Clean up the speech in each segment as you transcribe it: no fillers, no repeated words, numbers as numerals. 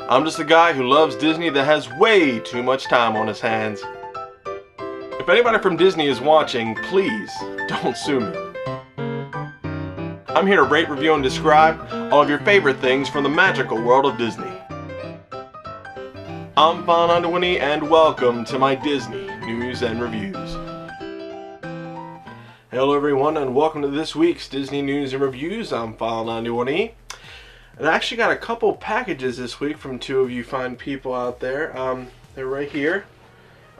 I'm just a guy who loves Disney that has way too much time on his hands. If anybody from Disney is watching, please don't sue me. I'm here to rate, review, and describe all of your favorite things from the magical world of Disney. I'm File91e and welcome to my Disney News and Reviews. Hello everyone and welcome to this week's Disney News and Reviews. I'm File91e. And I actually got a couple packages this week from two of you fine people out there. They're right here.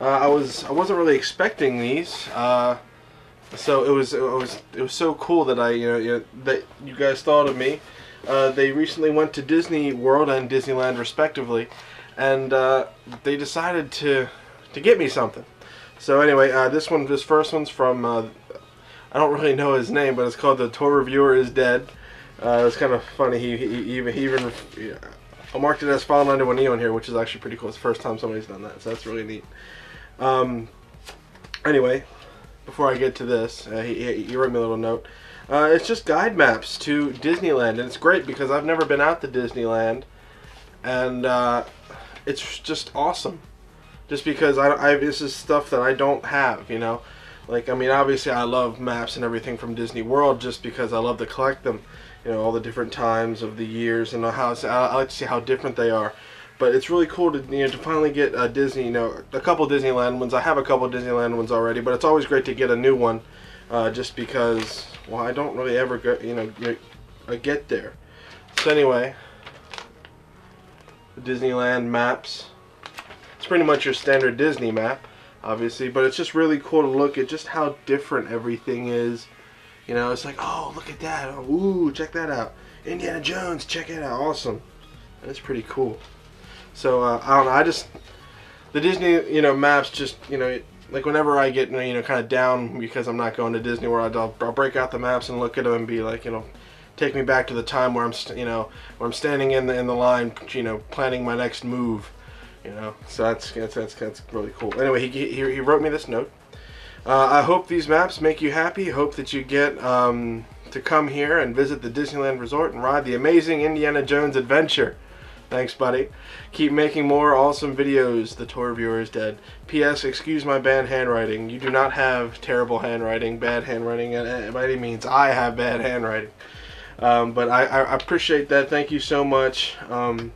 I wasn't really expecting these, so it was so cool that that you guys thought of me. They recently went to Disney World and Disneyland respectively, and they decided to get me something. So anyway, this first one's from I don't really know his name, but it's called The Tour Reviewer is Dead. It was kind of funny. He even I marked it as File91e on here, which is actually pretty cool. It's the first time somebody's done that, so that's really neat. Anyway, before I get to this, he wrote me a little note. It's just guide maps to Disneyland, and it's great because I've never been out to Disneyland, and it's just awesome. Just because this is stuff that I don't have, you know. Like, I mean, obviously I love maps and everything from Disney World just because I love to collect them. You know, all the different times of the years and how I like to see how different they are. But it's really cool to to finally get a Disney, a couple Disneyland ones. I have a couple Disneyland ones already, but it's always great to get a new one, just because, well, I don't really ever get there. So anyway, the Disneyland maps. It's pretty much your standard Disney map, obviously, but it's just really cool to look at just how different everything is. You know, it's like, oh, look at that. Oh, ooh, check that out. Indiana Jones, check it out. Awesome. And it's pretty cool. So, I don't know. The Disney, maps just, like whenever I get, kind of down because I'm not going to Disney World, I'll break out the maps and look at them and be like, take me back to the time where I'm, where I'm standing in the line, planning my next move. So that's really cool. Anyway, he wrote me this note. I hope these maps make you happy. Hope that you get to come here and visit the Disneyland Resort and ride the amazing Indiana Jones adventure. Thanks, buddy. Keep making more awesome videos. The Tour Reviewer is Dead. P.S. Excuse my bad handwriting. You do not have terrible handwriting, bad handwriting by any means. I have bad handwriting. But I appreciate that. Thank you so much. It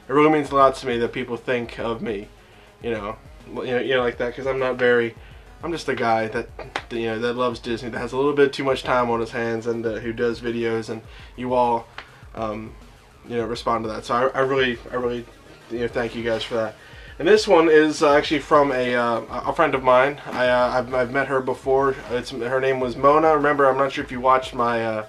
really means a lot to me that people think of me. Like that, because I'm just a guy that that loves Disney, that has a little bit too much time on his hands, and who does videos, and you all respond to that. So I really thank you guys for that. And this one is actually from a friend of mine. I've met her before. Her name was Mona. Remember, I'm not sure if you watched my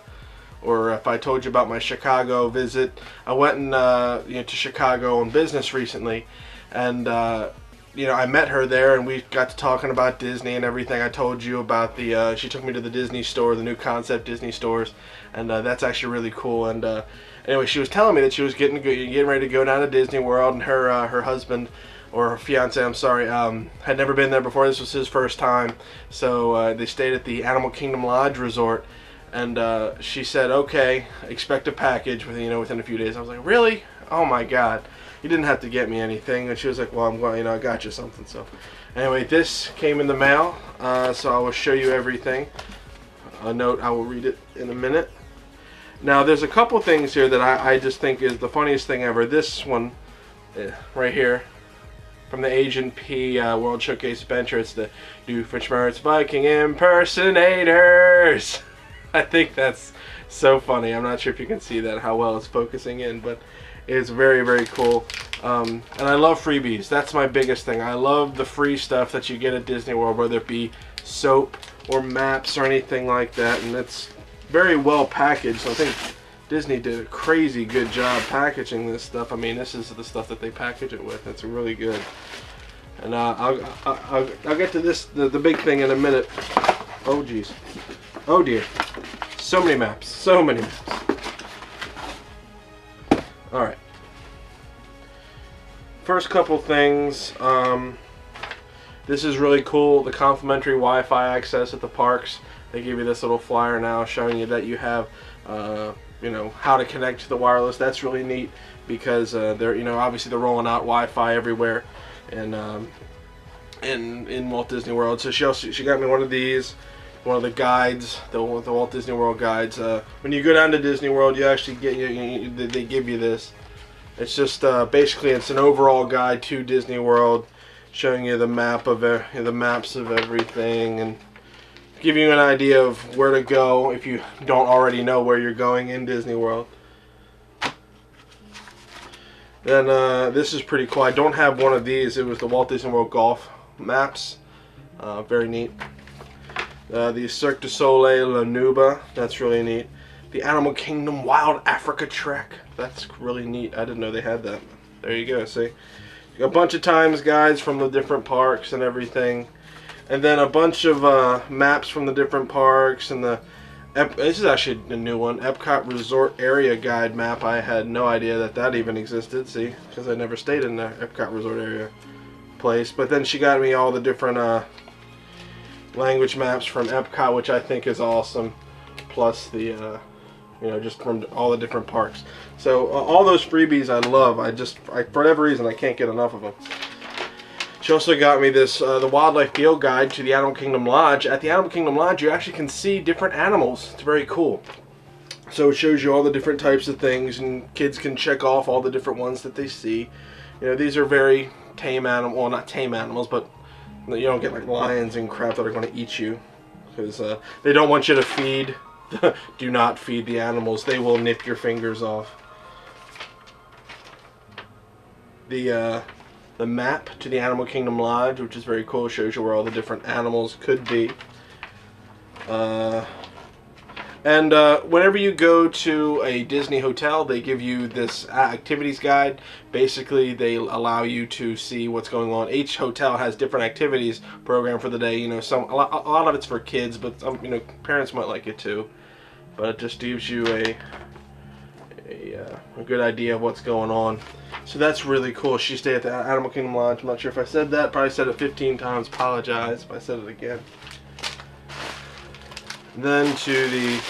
or if I told you about my Chicago visit. I went to Chicago on business recently, and I met her there, and we got to talking about Disney and everything. I told you about she took me to the Disney store, the new concept Disney stores, and that's actually really cool. And anyway, she was telling me that she was getting ready to go down to Disney World, and her husband, or her fiance, I'm sorry, had never been there before. This was his first time, so they stayed at the Animal Kingdom Lodge Resort, and she said, okay, expect a package within a few days. I was like, really? Oh my God. You didn't have to get me anything. And she was like, well, I'm going, I got you something. So anyway, this came in the mail, so I will show you everything. A note, I will read it in a minute. Now, there's a couple things here that I just think is the funniest thing ever. This one right here from the Agent P World Showcase Adventure. It's the Doofenshmirtz Viking Impersonators. I think that's so funny. I'm not sure if you can see that, how well it's focusing in, but it's very, very cool. And I love freebies. That's my biggest thing. I love the free stuff that you get at Disney World, whether it be soap or maps or anything like that. And it's very well packaged. So I think Disney did a crazy good job packaging this stuff. I mean, this is the stuff that they package it with. It's really good. And I'll get to this, the big thing, in a minute. Oh, geez. Oh, dear. So many maps. So many maps. Alright. First couple things. This is really cool. The complimentary Wi-Fi access at the parks. They give you this little flyer now showing you that you have, how to connect to the wireless. That's really neat. because they're, you know, obviously they're rolling out Wi-Fi everywhere, and in Walt Disney World. So she got me one of these, one of the guides, the Walt Disney World guides. When you go down to Disney World, you actually get they give you this. It's just basically it's an overall guide to Disney World, showing you the map of the maps of everything, and giving you an idea of where to go if you don't already know where you're going in Disney World. Then this is pretty cool. I don't have one of these. It was the Walt Disney World golf maps. Very neat. The Cirque du Soleil La Nuba. That's really neat. The Animal Kingdom Wild Africa Trek. That's really neat. I didn't know they had that. There you go. See, a bunch of times guides from the different parks and everything, and then a bunch of maps from the different parks, and this is actually a new one, Epcot Resort Area Guide map. I had no idea that even existed. See, because I never stayed in the Epcot Resort Area place. But then she got me all the different language maps from Epcot, which I think is awesome. Plus the you know, just from all the different parks. So all those freebies I love. For whatever reason, I can't get enough of them. She also got me this, the Wildlife Field Guide to the Animal Kingdom Lodge. At the Animal Kingdom Lodge, you actually can see different animals. It's very cool. So it shows you all the different types of things, and kids can check off all the different ones that they see. You know, these are very tame animals, well, not tame animals, but you don't get like lions and crap that are going to eat you, because they don't want you to feed. Do not feed the animals. They will nip your fingers off. The map to the Animal Kingdom Lodge, which is very cool, shows you where all the different animals could be. And whenever you go to a Disney hotel, they give you this activities guide. Basically, they allow you to see what's going on. Each hotel has different activities programmed for the day. You know, a lot of it's for kids, but you know, parents might like it too. But it just gives you a good idea of what's going on. So that's really cool. She stayed at the Animal Kingdom Lodge. I'm not sure if I said that. Probably said it 15 times. Apologize if I said it again. Then to the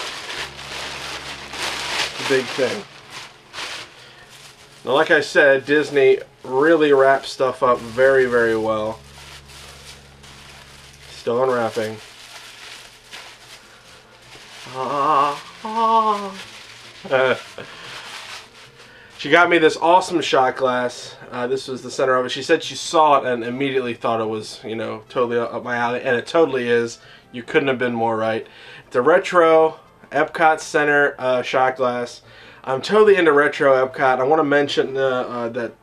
big thing. Now, like I said, Disney really wraps stuff up very, very well. Still unwrapping. She got me this awesome shot glass. This was the center of it. She said she saw it and immediately thought it was, you know, totally up my alley, and it totally is. You couldn't have been more right. It's a retro Epcot Center shot glass. I'm totally into retro Epcot. I want to mention that,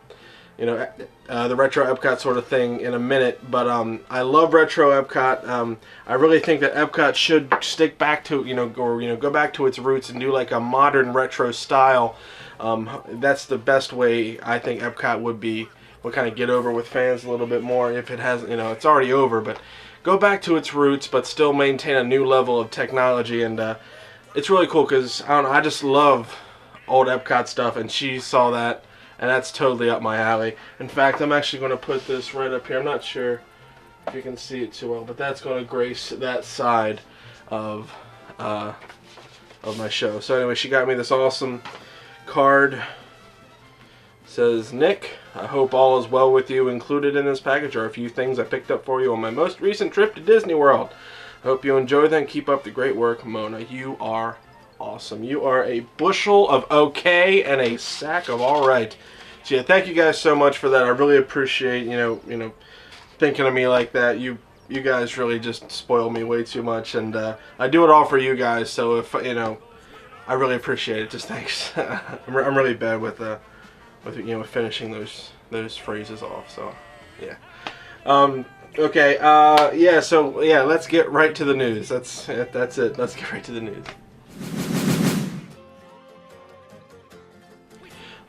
you know, the retro Epcot sort of thing in a minute, but I love retro Epcot. I really think that Epcot should stick back to, go back to its roots and do like a modern retro style. That's the best way I think Epcot would kind of get over with fans a little bit more. If it hasn't, you know, it's already over, but go back to its roots, but still maintain a new level of technology. And it's really cool because I just love old Epcot stuff, and she saw that, and that's totally up my alley. In fact, I'm actually going to put this right up here. I'm not sure if you can see it too well, but that's going to grace that side of my show. So anyway, she got me this awesome card. It says, Nick, I hope all is well with you. Included in this package are a few things I picked up for you on my most recent trip to Disney World. I hope you enjoy them. Keep up the great work, Mona. You are awesome. You are a bushel of okay and a sack of all right. So yeah, thank you guys so much for that. I really appreciate you know thinking of me like that. You guys really just spoil me way too much, and I do it all for you guys. So if I really appreciate it. Just thanks. I'm really bad with finishing those phrases off. So yeah. Okay. Yeah. So yeah, let's get right to the news. That's it. Let's get right to the news.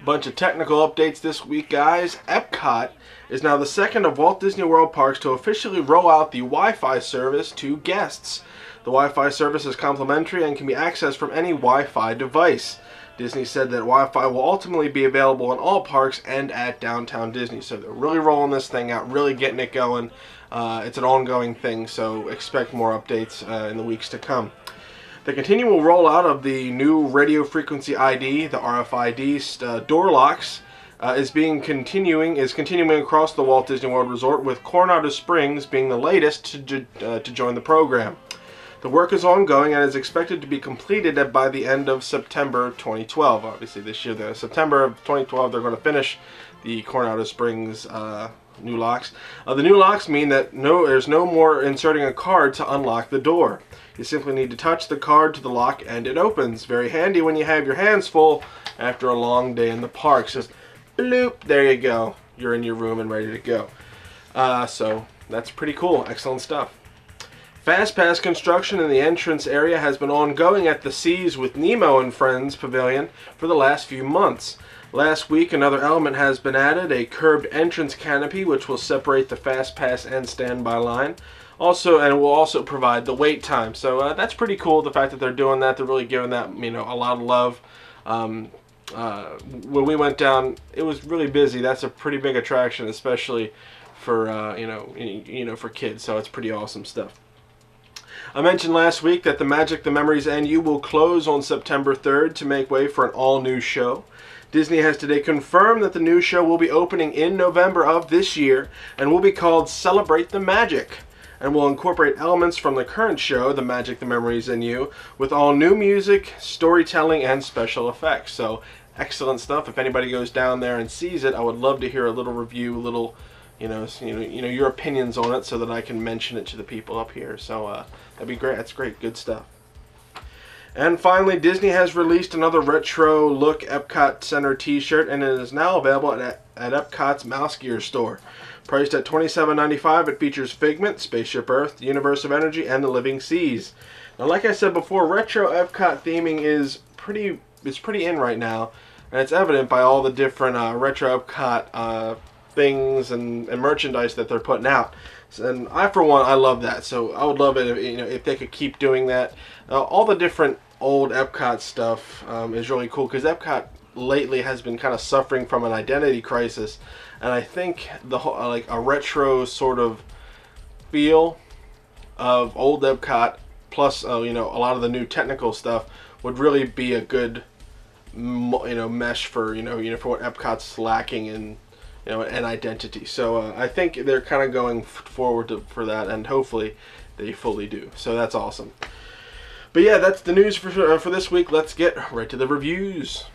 Bunch of technical updates this week, guys. Epcot is now the second of Walt Disney World parks to officially roll out the Wi-Fi service to guests. The Wi-Fi service is complimentary and can be accessed from any Wi-Fi device. Disney said that Wi-Fi will ultimately be available in all parks and at Downtown Disney. So they're really rolling this thing out, really getting it going. It's an ongoing thing, so expect more updates in the weeks to come. The continual rollout of the new radio frequency ID, the RFID door locks, is continuing across the Walt Disney World Resort, with Coronado Springs being the latest to join the program. The work is ongoing and is expected to be completed by the end of September 2012. Obviously, this year, September of 2012, they're going to finish the Coronado Springs new locks. The new locks mean that there's no more inserting a card to unlock the door. You simply need to touch the card to the lock and it opens. Very handy when you have your hands full after a long day in the parks. Just bloop, there you go. You're in your room and ready to go. So that's pretty cool. Excellent stuff. FastPass construction in the entrance area has been ongoing at the Seas with Nemo and Friends Pavilion for the last few months. Last week, another element has been added, a curved entrance canopy which will separate the FastPass and standby line. And will also provide the wait time. So that's pretty cool, the fact that they're doing that. They're really giving that, a lot of love. When we went down, it was really busy. That's a pretty big attraction, especially for for kids. So it's pretty awesome stuff. I mentioned last week that the Magic, the Memories, and You will close on September 3rd to make way for an all-new show. Disney has today confirmed that the new show will be opening in November of this year and will be called Celebrate the Magic, and will incorporate elements from the current show, The Magic, the Memories, and You, with all new music, storytelling, and special effects. So excellent stuff. If anybody goes down there and sees it, I would love to hear a little review, your opinions on it, so that I can mention it to the people up here. So that'd be great. That's great. Good stuff. And finally, Disney has released another retro look Epcot Center t-shirt, and it is now available at Epcot's Mouse Gear store. Priced at $27.95, it features Figment, Spaceship Earth, the Universe of Energy, and the Living Seas. Now, like I said before, retro Epcot theming is pretty in right now, and it's evident by all the different retro Epcot things and merchandise that they're putting out. And I, for one, I love that. So I would love it if they could keep doing that. All the different old Epcot stuff is really cool, because Epcot lately has been kind of suffering from an identity crisis, and I think the whole, like a retro sort of feel of old Epcot plus a lot of the new technical stuff would really be a good mesh for for what Epcot's lacking in an identity. So I think they're kind of going forward for that, and hopefully they fully do. So that's awesome. But yeah, that's the news for this week. Let's get right to the reviews.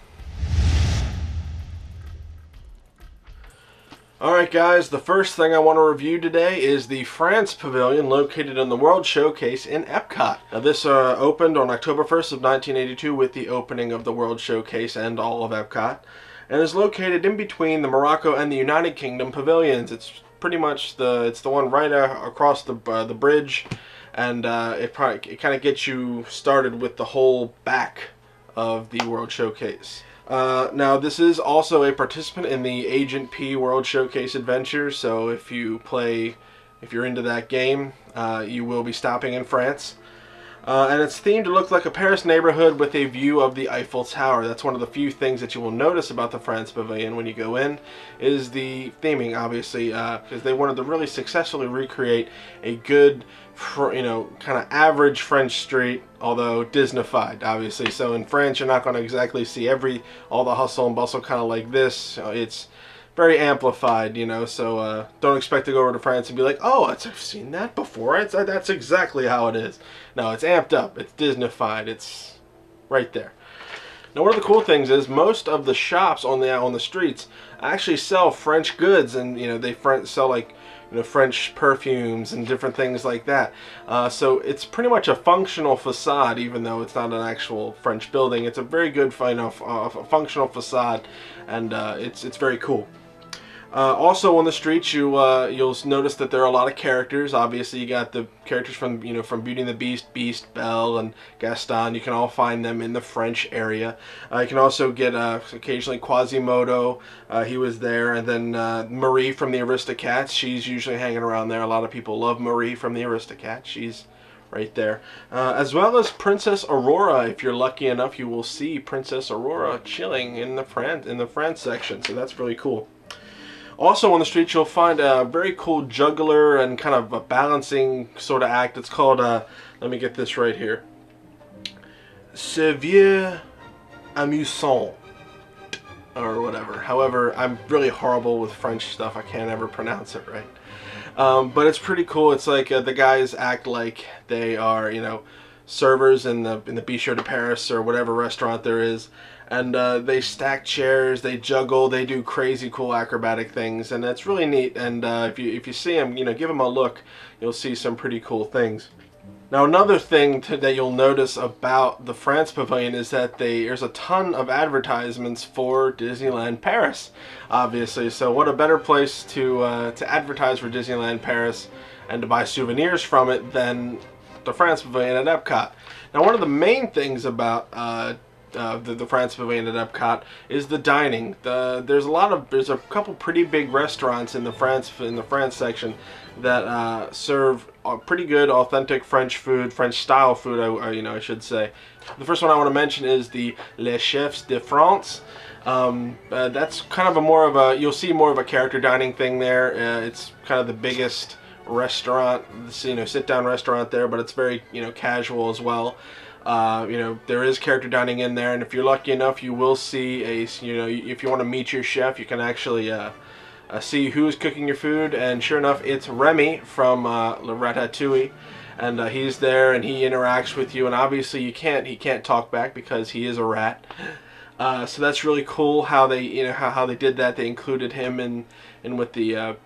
Alright guys, the first thing I want to review today is the France Pavilion located in the World Showcase in Epcot. Now this opened on October 1st of 1982 with the opening of the World Showcase and all of Epcot, and is located in between the Morocco and the United Kingdom pavilions. It's pretty much it's the one right across the bridge, and it kind of gets you started with the whole back of the World Showcase. Now this is also a participant in the Agent P World Showcase Adventure, so if you're into that game, you will be stopping in France. And it's themed to look like a Paris neighborhood with a view of the Eiffel Tower. That's one of the few things that you will notice about the France Pavilion when you go in, is the theming, obviously, because they wanted to really successfully recreate a good, kind of average French street, although Disneyfied, obviously. So in France, you're not going to exactly see all the hustle and bustle kind of like this. It's very amplified, so don't expect to go over to France and be like, oh, I've seen that before. That's exactly how it is. No, it's amped up. It's Disneyfied. It's right there. Now, one of the cool things is most of the shops on the streets actually sell French goods, and they sell like French perfumes and different things like that. So it's pretty much a functional facade, even though it's not an actual French building. It's a very good functional facade, and it's very cool. Also on the streets, you'll notice that there are a lot of characters. Obviously, you got the characters from from Beauty and the Beast, Belle and Gaston. You can all find them in the French area. You can also get occasionally Quasimodo. He was there, and then Marie from the Aristocats. She's usually hanging around there. A lot of people love Marie from the Aristocats. She's right there, as well as Princess Aurora. If you're lucky enough, you will see Princess Aurora chilling in the France section. So that's really cool. Also on the street, you'll find a very cool juggler and kind of a balancing sort of act. It's called, let me get this right here. Ce vieux amusant, or whatever. However, I'm really horrible with French stuff. I can't ever pronounce it right. But it's pretty cool. It's like the guys act like they are, you know, servers in the Bistro de Paris or whatever restaurant there is, and they stack chairs, they juggle, they do crazy cool acrobatic things, and it's really neat. And if you see them, you know, give them a look. You'll see some pretty cool things. Now, another thing that you'll notice about the France Pavilion is that there's a ton of advertisements for Disneyland Paris, obviously. So what a better place to advertise for Disneyland Paris and to buy souvenirs from it than the France Pavilion at Epcot. Now, one of the main things about the France Pavilion at Epcot is the dining. There's a couple pretty big restaurants in the France section that serve pretty good authentic French food, French style food, I should say. The first one I want to mention is the Les Chefs de France. That's kind of you'll see more of a character dining thing there. It's kind of the biggest restaurant, sit down restaurant there, but it's very, casual as well. There is character dining in there, and if you're lucky enough, you will see if you want to meet your chef, you can actually see who's cooking your food, and sure enough, it's Remy from Le Ratatouille, and he's there, and he interacts with you, and obviously he can't talk back because he is a rat. So that's really cool how they how they did that. They included him in with the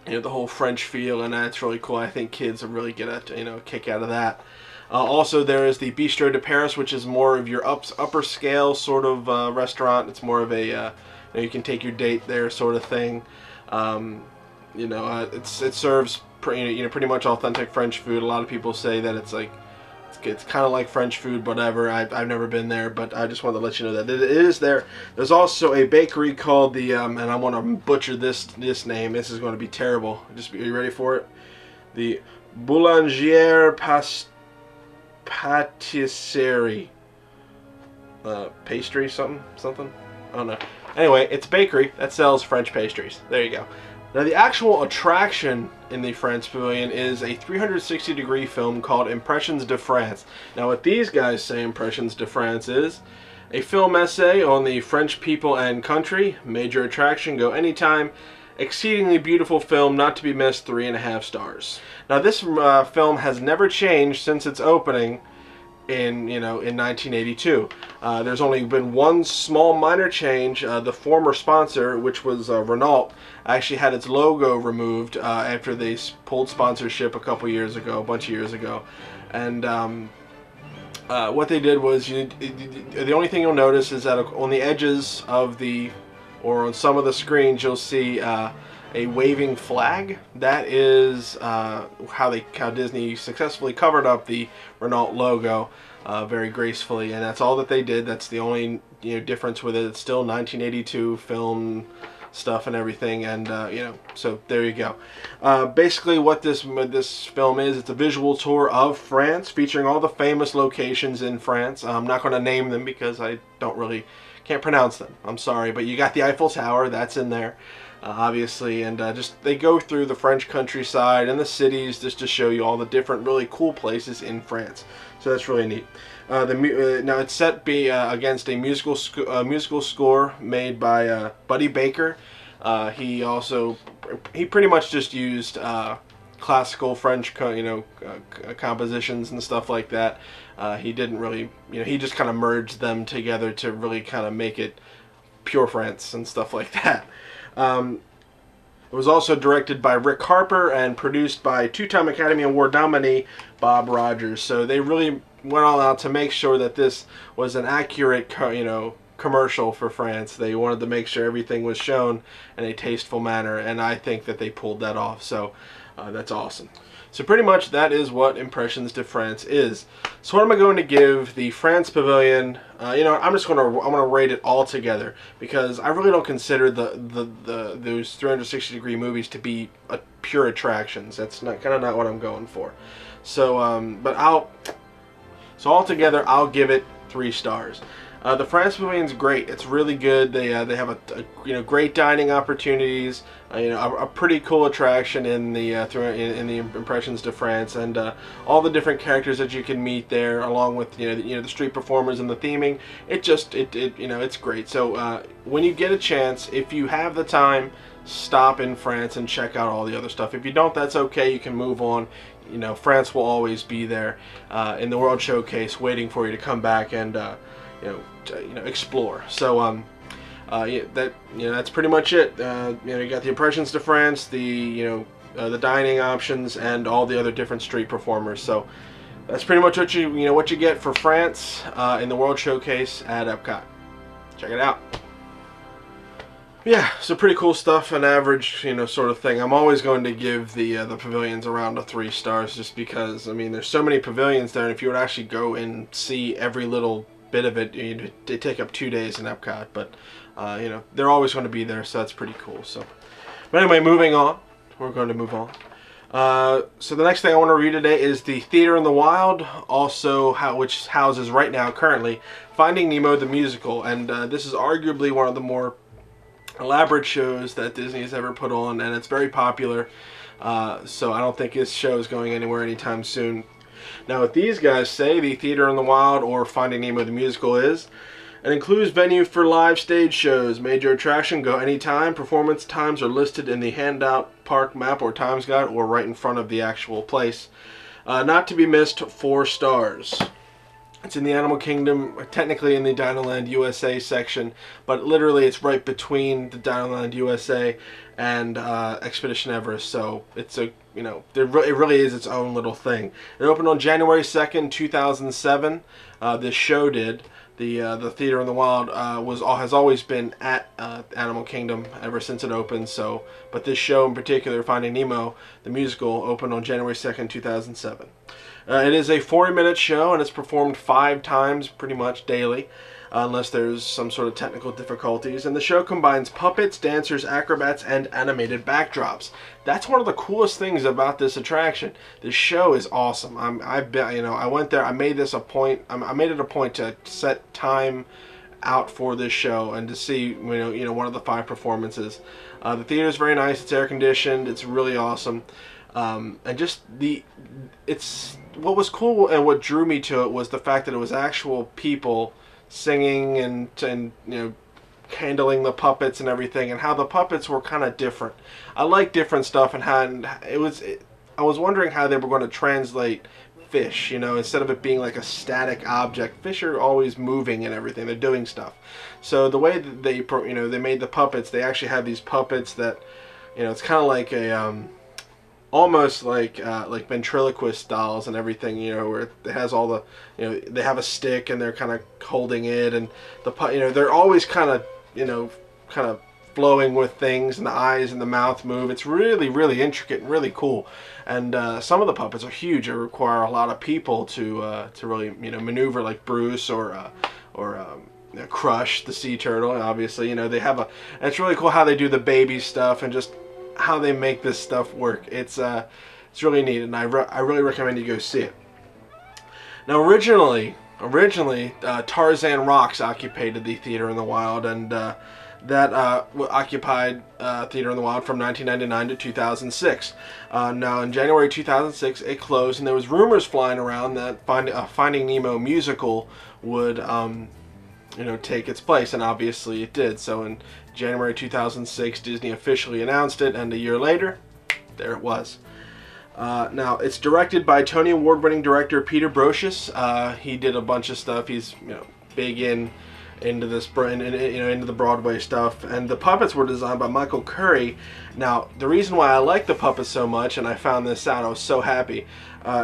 the whole French feel, and that's really cool. I think kids will really get a kick out of that. Also, there is the Bistro de Paris, which is more of your upper scale sort of restaurant. It's more of a you can take your date there sort of thing. It serves pretty much authentic French food. A lot of people say that it's kind of like French food, whatever. I've never been there, but I just wanted to let you know that it is there. There's also a bakery called the and I want to butcher this name. This is going to be terrible. Are you ready for it? The Boulangère Patisserie. Pastry something. Oh no. Anyway, it's a bakery that sells French pastries. There you go. Now, the actual attraction in the France Pavilion is a 360-degree film called Impressions de France. Now, what these guys say Impressions de France is a film essay on the French people and country. Major attraction, go anytime. Exceedingly beautiful film, not to be missed, 3.5 stars. Now, this film has never changed since its opening in 1982. There's only been one small minor change. The former sponsor, which was Renault, actually had its logo removed after they pulled sponsorship a bunch of years ago. And what they did was, the only thing you'll notice is that on the edges of or on some of the screens, you'll see a waving flag. That is how Disney successfully covered up the Renault logo very gracefully, and that's all that they did. That's the only difference with it. It's still 1982 film stuff and everything, and so there you go. Basically, what this film is, it's a visual tour of France featuring all the famous locations in France. I'm not going to name them because I can't pronounce them. I'm sorry, but you got the Eiffel Tower, that's in there. Obviously, and they go through the French countryside and the cities just to show you all the different really cool places in France. So that's really neat. Now it's set against a musical score made by Buddy Baker. He pretty much just used classical French compositions and stuff like that. He didn't really, he just kind of merged them together to really kind of make it pure France and stuff like that. It was also directed by Rick Harper and produced by two-time Academy Award nominee Bob Rogers. So they really went all out to make sure that this was an accurate, commercial for France. They wanted to make sure everything was shown in a tasteful manner, and I think that they pulled that off. So that's awesome. So pretty much that is what Impressions de France is. So what am I going to give the France Pavilion? I'm going to rate it all together because I really don't consider those 360-degree movies to be pure attractions. That's not what I'm going for. So altogether I'll give it 3 stars. The France Pavilion's great. It's really good. They have great dining opportunities. A pretty cool attraction in the in the Impressions de France, and all the different characters that you can meet there, along with the street performers and the theming. It's great. So when you get a chance, if you have the time, stop in France and check out all the other stuff. If you don't, that's okay. You can move on. France will always be there in the World Showcase, waiting for you to come back and explore. So that's pretty much it. You got the Impressions de France, the dining options, and all the other different street performers. So that's pretty much what you get for France in the World Showcase at Epcot. Check it out. Yeah, so pretty cool stuff. An average, sort of thing. I'm always going to give the pavilions around a 3 stars, just because there's so many pavilions there, and if you would actually go and see every little bit of it, they take up 2 days in Epcot. But they're always going to be there, so that's pretty cool. So, but anyway, moving on. We're going to move on. So the next thing I want to review today is the Theater in the Wild, which houses right now currently Finding Nemo the musical, and this is arguably one of the more elaborate shows that Disney has ever put on, and it's very popular. So I don't think this show is going anywhere anytime soon. Now, what these guys say the Theater in the Wild, or Finding Nemo the musical, is: it includes venue for live stage shows, major attraction, go anytime, performance times are listed in the handout park map or times guide, or right in front of the actual place. Not to be missed, 4 stars. It's in the Animal Kingdom, technically in the Dinoland USA section, but literally it's right between the Dinoland USA and Expedition Everest. So it's it really is its own little thing. It opened on January 2nd, 2007. This show did. The Theater in the Wild has always been at Animal Kingdom ever since it opened. So, but this show in particular, Finding Nemo, the musical, opened on January 2nd, 2007. It is a 40-minute show, and it's performed 5 times pretty much daily, unless there's some sort of technical difficulties. And the show combines puppets, dancers, acrobats, and animated backdrops. That's one of the coolest things about this attraction. This show is awesome. I went there. I made it a point to set time out for this show and to see one of the 5 performances. The theater is very nice. It's air conditioned. It's really awesome. And just what was cool and what drew me to it was the fact that it was actual people singing and handling the puppets and everything, and how the puppets were kind of different. I like different stuff, and I was wondering how they were going to translate fish, instead of it being like a static object. Fish are always moving and everything. They're doing stuff. So the way that they made the puppets, they actually have these puppets that, it's kind of like a almost like ventriloquist dolls and everything, where it has all the, they have a stick and they're kind of holding it, and they're always kind of flowing with things, and the eyes and the mouth move. It's really, really intricate and really cool. And some of the puppets are huge. They require a lot of people to really maneuver, like Bruce or Crush the sea turtle. Obviously, they have and it's really cool how they do the baby stuff and just how they make this stuff work. It's really neat, and I really recommend you go see it. Now, originally Tarzan Rocks occupied the Theater in the Wild, and that occupied Theater in the Wild from 1999 to 2006. Now, in January 2006, it closed, and there was rumors flying around that Finding Nemo musical would take its place, and obviously it did. So in January 2006, Disney officially announced it, and a year later, there it was. Now, it's directed by Tony Award-winning director Peter Brocious. He did a bunch of stuff. He's big into the Broadway stuff, and the puppets were designed by Michael Curry. Now, the reason why I like the puppets so much, and I found this out, I was so happy.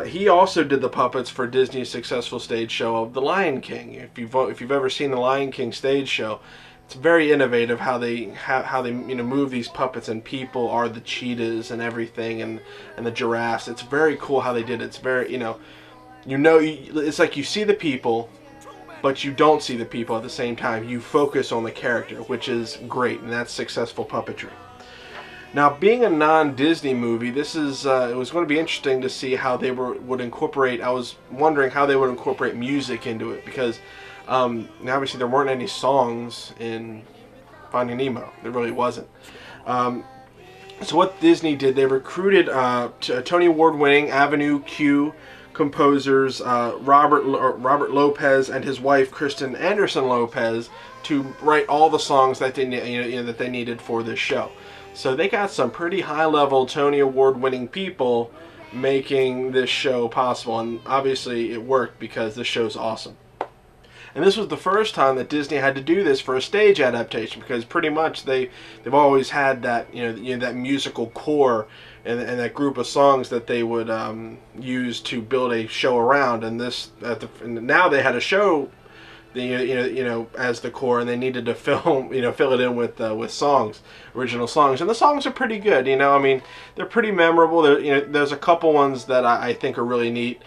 He also did the puppets for Disney's successful stage show of The Lion King. If you've ever seen The Lion King stage show, it's very innovative how they move these puppets, and people are the cheetahs and everything, and the giraffes. It's very cool how they did it. It's very it's like you see the people, but you don't see the people at the same time. You focus on the character, which is great, and that's successful puppetry. Now, being a non-Disney movie, it was going to be interesting to see how they would incorporate. I was wondering how they would incorporate music into it, because Now, obviously, there weren't any songs in Finding Nemo. There really wasn't. So what Disney did, they recruited Tony Award-winning Avenue Q composers Robert Lopez and his wife Kristen Anderson Lopez to write all the songs that they that they needed for this show. So they got some pretty high-level Tony Award-winning people making this show possible, and obviously it worked because this show's awesome. And this was the first time that Disney had to do this for a stage adaptation, because pretty much they've always had that that musical core and that group of songs that they would use to build a show around. And now they had a show, as the core, and they needed to fill it in with songs, original songs, and the songs are pretty good. I mean, they're pretty memorable. There's a couple ones that I think are really neat.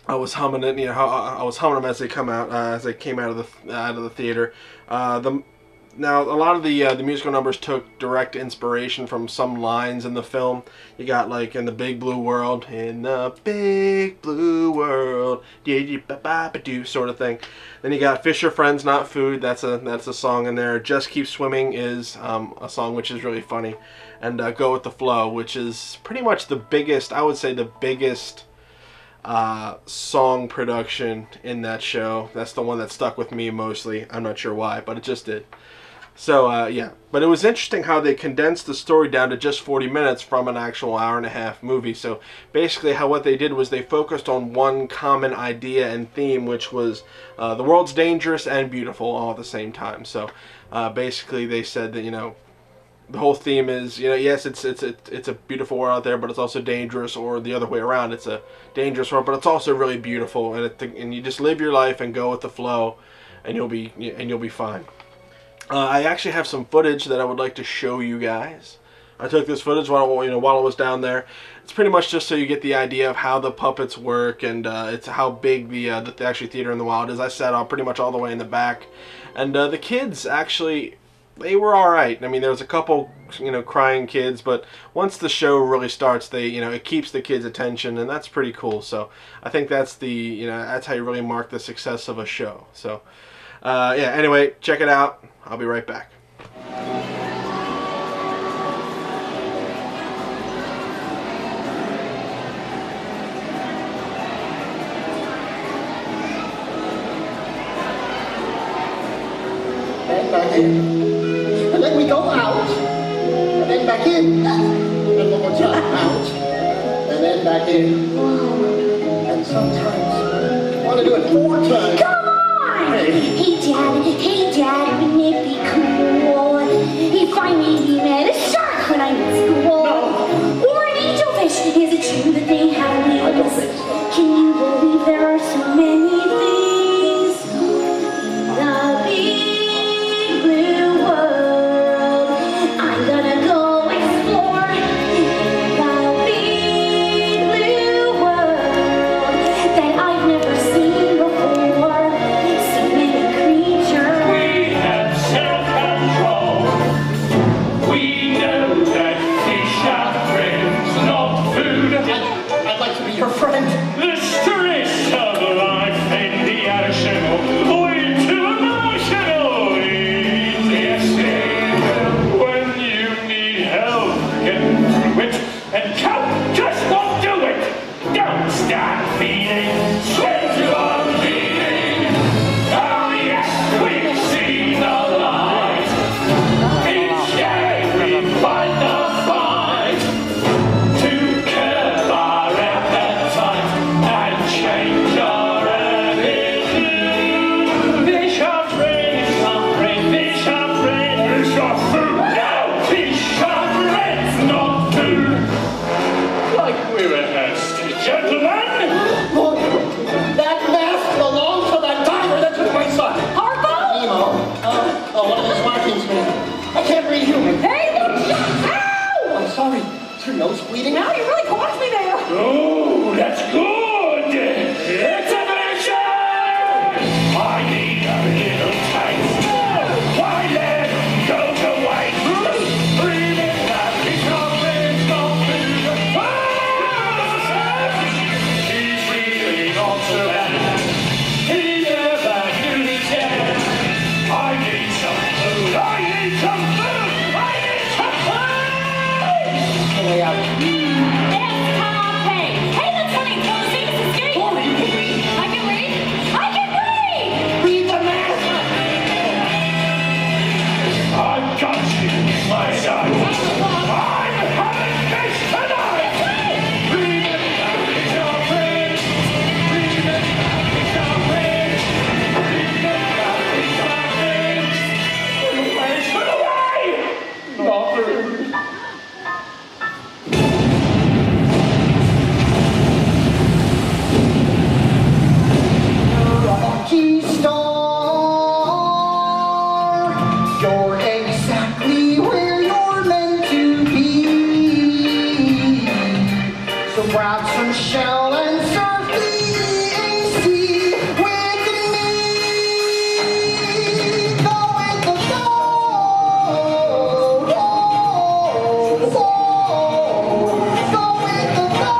I was humming it, I was humming them as they came out of the theater. Now, a lot of the musical numbers took direct inspiration from some lines in the film. You got, like, in the Big Blue World, in the Big Blue World, do sort of thing. Then you got Fish Are Friends, Not Food. That's a song in there. Just Keep Swimming is a song which is really funny, and Go With the Flow, which is pretty much the biggest, I would say, the biggest song production in that show. That's the one that stuck with me mostly. I'm not sure why, but it just did. So yeah, but it was interesting how they condensed the story down to just 40 minutes from an actual hour-and-a-half movie. So basically what they did was they focused on one common idea and theme, which was the world's dangerous and beautiful all at the same time. So basically they said that the whole theme is, yes, it's a beautiful world out there, but it's also dangerous, or the other way around. It's a dangerous world, but it's also really beautiful, and you just live your life and go with the flow, and you'll be fine. I actually have some footage that I would like to show you guys. I took this footage while I was down there. It's pretty much just so you get the idea of how the puppets work, and it's how big the actual theater in the wild is. I sat pretty much all the way in the back, and the kids actually, they were all right. I mean, there was a couple, crying kids, but once the show really starts, it keeps the kids' attention, and that's pretty cool. So I think that's that's how you really mark the success of a show. So yeah. Anyway, check it out. I'll be right back. And back in. And then we go out. And then back in. And one more time. Out. And then back in. And sometimes I want to do it 4 times. Come on! Hey Dad, wouldn't it be cool? He finally met a shark when I was in school. No. Or an angelfish. Is it true that they have wings? I don't think so. Can you believe there are so many things? The big blue world. I'm gonna go explore the big blue world that I've never seen before. So many creatures. We have self-control. We know that fish are friends, not food. I'd like to be your friend. The stress of life in the ocean, way too emotional. Yes, when you need help, get through it, and count, just won't do it. Don't start feeding, swim to our feeding. Oh yes, we've seen the light. Each day we find the fight to curb our appetite and change our attitude. Fish are friends, fish are friends, fish are food. No, fish are friends, not food. Like we rehearsed, gentlemen. Look, that mask belongs to that diver that took my son. Harpo! Nemo. One of these markings, man. I can't read human. Hey! Ow! I'm sorry. Is your nose bleeding? Now you really caught me there. Oh, that's good. It's a mission. I need a little taste. Why let go to waste? Breathing that fish are friends, not food. Ah! He's really not so bad. He never That's Tom Payne. Hey, that's funny. Go to see us escape. Oh, you can read. I can read. I can read. Read the math. I've got you, my son. I'm having this tonight. Read it now, it's your friend. Read it now, it's your friend. Read it now, it's your friend. Where's the way? Nothing. Lucky star, you're exactly where you're meant to be. So grab some shell and surf the AC with me. Go with the flow. Go with the flow.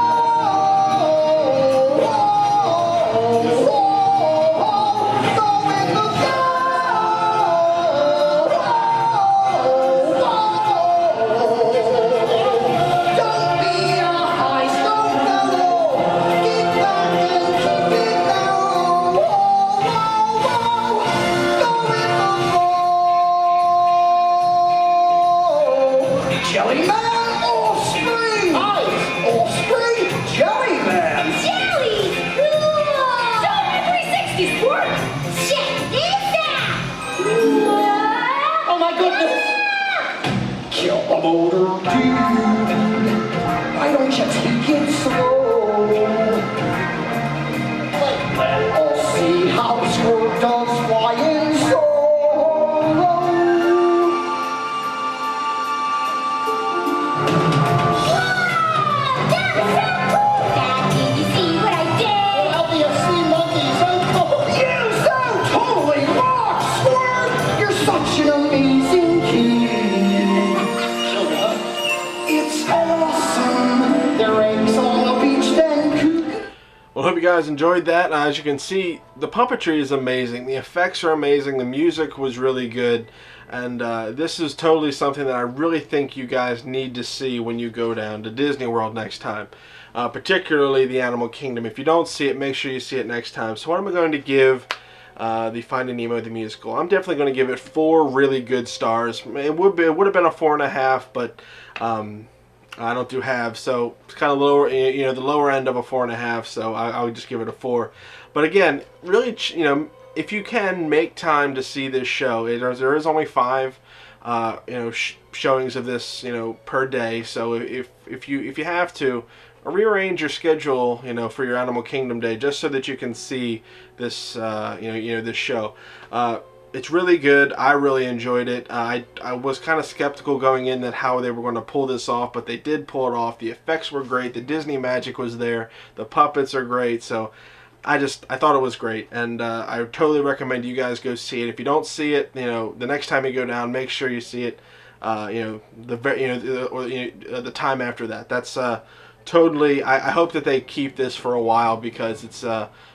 Don't be a high stone fellow. Get back and keep it down. Go with the flow. Jellyman or spring? Ice or spring? Jellyman. Jelly. Cool. Don't 360 sport. Check this out. Oh my goodness! Kill the motor, dude. Why don't you take it slow? I'll see how the squirrel does flying solo. Dad, did you see what I did? Well, do you see monkeys? You sound totally rock, Squirt! You're such an amazing kid. It's awesome. Their eggs on the beach then cook. Well, I hope you guys enjoyed that. As you can see, the puppetry is amazing. The effects are amazing. The music was really good. And this is totally something that I really think you guys need to see when you go down to Disney World next time. Particularly the Animal Kingdom. If you don't see it, make sure you see it next time. So what am I going to give the Finding Nemo the musical? I'm definitely going to give it 4 really good stars. It would have been a 4.5, but I don't do halves, so it's kind of lower, you know, the lower end of a 4.5. So I would just give it a 4. But again, really, you know, if you can make time to see this show, there is only 5, you know, showings of this, you know, per day. So if you have to, rearrange your schedule, you know, for your Animal Kingdom day, just so that you can see this, you know, this show. It's really good. I really enjoyed it. I was kind of skeptical going in that how they were going to pull this off, but they did pull it off. The effects were great. The Disney magic was there. The puppets are great. So I thought it was great, and I would totally recommend you guys go see it. If you don't see it, you know, the next time you go down, make sure you see it. You know, the time after that. That's totally. I hope that they keep this for a while, because it's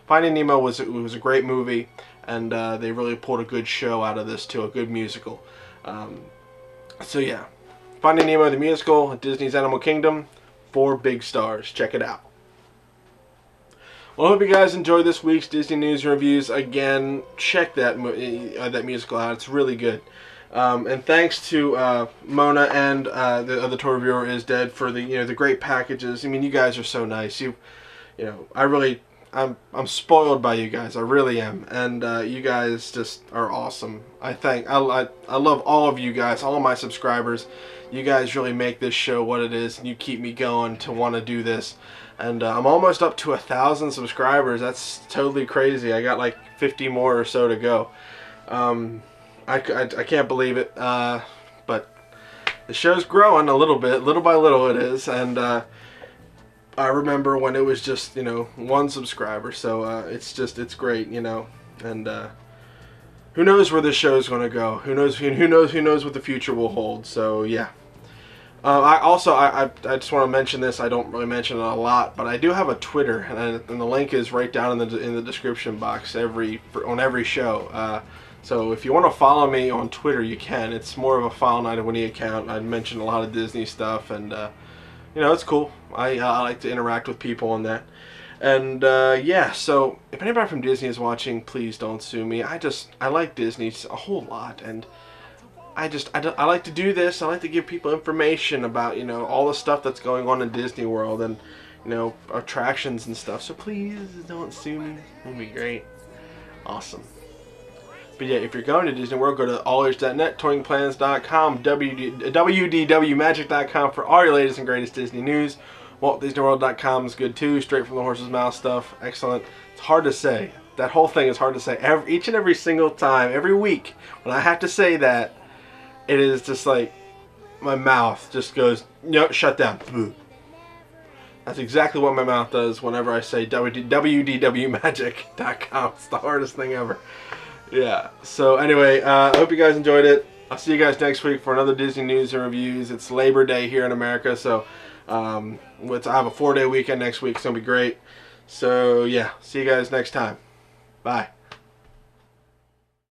Finding Nemo was a great movie, and they really pulled a good show out of this too, a good musical. So yeah, Finding Nemo the musical at Disney's Animal Kingdom, 4 big stars. Check it out. Well, I hope you guys enjoyed this week's Disney News and Reviews. Again, check that musical out. It's really good. And thanks to Mona and the other tour reviewer is Dead for the great packages. I mean, you guys are so nice. You know, I'm spoiled by you guys. I really am, and you guys just are awesome. I love all of you guys, all of my subscribers. You guys really make this show what it is, and you keep me going to want to do this. And I'm almost up to 1,000 subscribers. That's totally crazy. I got like 50 more or so to go. I can't believe it. But the show's growing a little bit, little by little it is. And I remember when it was just, 1 subscriber. So it's great, And who knows where this show's going to go? Who knows what the future will hold? So yeah. I just want to mention this. I don't really mention it a lot, but I do have a Twitter, and the link is right down in the description box on every show. So if you want to follow me on Twitter, you can. It's more of a File91e account. I mention a lot of Disney stuff, and you know, it's cool. I like to interact with people on that. And yeah, so if anybody from Disney is watching, please don't sue me. I like Disney a whole lot, and I like to do this. I like to give people information about, you know, all the stuff that's going on in Disney World, and, you know, attractions and stuff. So please don't sue me. It'll be great. Awesome. But yeah, if you're going to Disney World, go to allears.net, touringplans.com, wdwmagic.com for all your latest and greatest Disney news. WaltDisneyWorld.com is good too. Straight from the horse's mouth stuff. Excellent. It's hard to say. That whole thing is hard to say. Each and every single time, every week, when I have to say that, it is just like my mouth just goes, no, shut down. That's exactly what my mouth does whenever I say wdwmagic.com. It's the hardest thing ever. Yeah. So anyway, I hope you guys enjoyed it. I'll see you guys next week for another Disney news and reviews. It's Labor Day here in America, so I have a 4-day weekend next week. It's gonna be great. So yeah, see you guys next time. Bye.